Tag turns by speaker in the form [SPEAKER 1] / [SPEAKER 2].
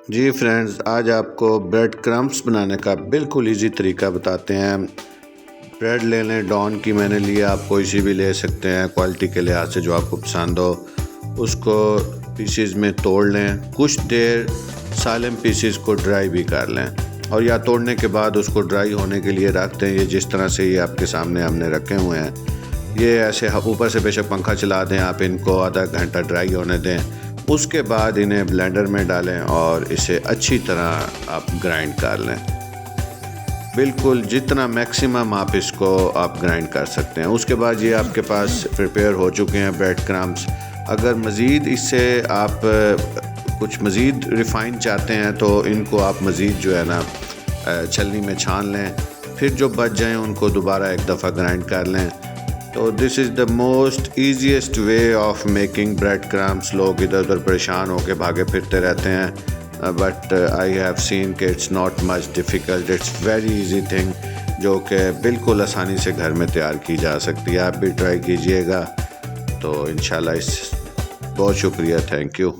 [SPEAKER 1] जी friends, आज आपको bread crumbs बनाने का बिल्कुल इजी तरीका बताते हैं। ब्रेड ले लें, डॉन की मैंने लिया, आप कोई सी भी ले सकते हैं क्वालिटी के लिहाज से जो आपको पसंद हो। उसको पीसेस में तोड़ लें, कुछ देर सालिम पीसेस को ड्राई भी कर लें और या तोड़ने के बाद उसको ड्राई होने के लिए रख दें। ये जिस तरह से ये आपके सामने हमने रखे हुए हैं, ये ऐसे ऊपर से बेशक पंखा चला दें, आप इनको आधा घंटा ड्राई होने दें। उसके बाद इन्हें ब्लेंडर में डालें और इसे अच्छी तरह आप ग्राइंड कर लें। बिल्कुल जितना मैक्सिमम आप इसको आप ग्राइंड कर सकते हैं। उसके बाद ये आपके पास प्रिपेयर हो चुके हैं ब्रेड क्रम्स। अगर मज़ीद इससे आप कुछ मज़ीद रिफ़ाइन चाहते हैं तो इनको आप मज़ीद जो है ना छलनी में छान लें, फिर जो बच जाएँ उनको दोबारा एक दफ़ा ग्राइंड कर लें। तो this is the most easiest way of making bread crumbs. लोग इधर उधर परेशान होकर भागे फिरते रहते हैं, बट आई हैव सीन कि it's not much difficult, it's very easy thing जो कि बिल्कुल आसानी से घर में तैयार की जा सकती है। आप भी ट्राई कीजिएगा। तो इंशाल्लाह बहुत शुक्रिया, थैंक यू।